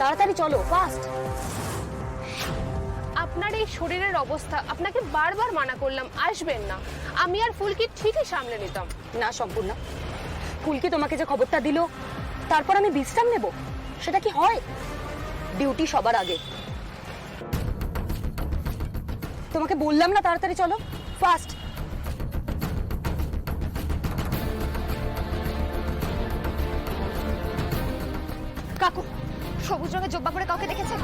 তাড়াতাড়ি চলো, ফাস্ট। আপনার এই শরীরের অবস্থা, আপনাকে বারবার মানা করলাম আসবেন না। আমি আর ফুলকি ঠিকই সামলে নিতাম। না সম্পূর্ণা, ফুলকি তোমাকে যে খবরটা দিল তারপর আমি বিশ্রাম নেব, সেটা কি হয়? ডিউটি সবার আগে। তোমাকে বললাম না তাড়াতাড়ি চলো, ফাস্ট। কাকু, সবুজ রঙের জব্বা পরে কাউকে দেখেছেন?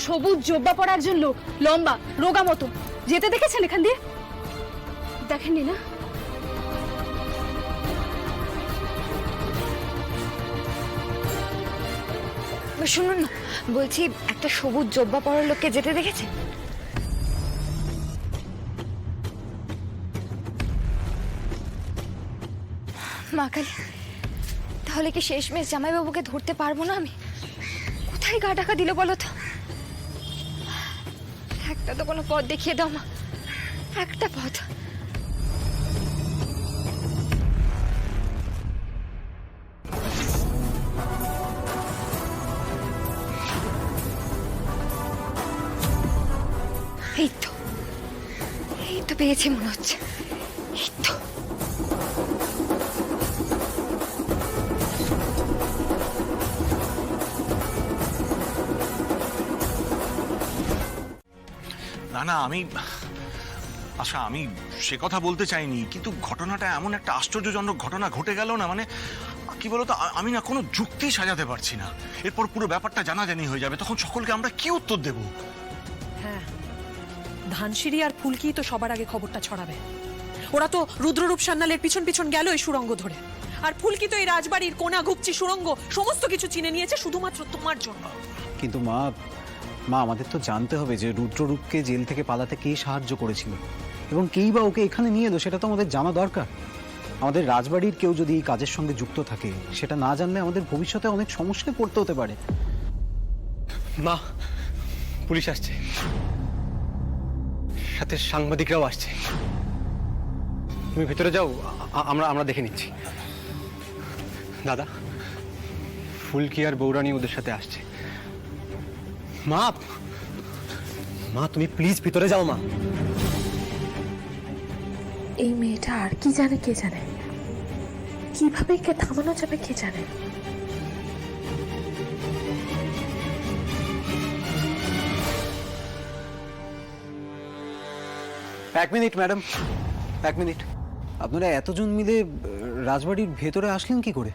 সবুজ জব্বা পরা একজন লোক, লম্বা, রোগা মতো, যেতে দেখেছেন এখান দিয়ে? দেখেননি না? শুনুন না, বলছি একটা সবুজ জব্বা পরার লোককে যেতে দেখেছে? মা কালী, তাহলে কি শেষমেশ জামাইবাবুকে ধরতে পারবো না আমি? কোথায় গা ঢাকা দিল বলো তো? একটা তো কোনো পথ দেখিয়ে দাও মা, একটা পথ। এই তো পেয়েছি মনে হচ্ছে। এই তো না না, আমি আচ্ছা আমি সে কথা বলতে চাইনি, কিন্তু ঘটনাটা এমন একটা আশ্চর্যজনক ঘটনা ঘটে গেল না, মানে কি বলতো, আমি না কোনো যুক্তি সাজাতে পারছি না। এরপর পুরো ব্যাপারটা জানাজানি হয়ে যাবে, তখন সকলকে আমরা কি উত্তর দেব? হ্যাঁ, ধানসিঁড়ি আর ফুলকি তো সবার আগে খবরটা ছড়াবে। ওরা তো রুদ্ররূপ সান্যালের পিছন পিছন গেল এই সুড়ঙ্গ ধরে, আর ফুলকি তো এই রাজবাড়ির কোনা গুপচি সুড়ঙ্গ সমস্ত কিছু চিনে নিয়েছে শুধুমাত্র তোমার জন্য। কিন্তু মা আমাদের তো জানতে হবে যে রুদ্ররূপকে জেল থেকে পালাতে কে সাহায্য করেছিল এবং কেই বা ওকে এখানে নিয়ে এলো, সেটা তো আমাদের জানা দরকার। আমাদের রাজবাড়ির কেউ যদি এই কাজের সঙ্গে যুক্ত থাকে, সেটা না জানলে আমাদের ভবিষ্যতে অনেক সমস্যায় পড়তে হতে পারে। মা, পুলিশ আসছে, সাথে সাংবাদিকরাও আসছে। তুমি ভেতরে যাও, আমরা দেখে নিচ্ছি। দাদা, ফুলকি আর বৌরানী ওদের সাথে আসছে। মা তুমি প্লিজ ভিতরে যাও মা। এই মেয়েটা আর কি জানে কে জানে, কিভাবে কে থামানো যাবে কে জানে। এক মিনিট ম্যাডাম, এক মিনিট। আপনারা এতজন মিলে রাজবাড়ির ভেতরে আসলেন কি করে?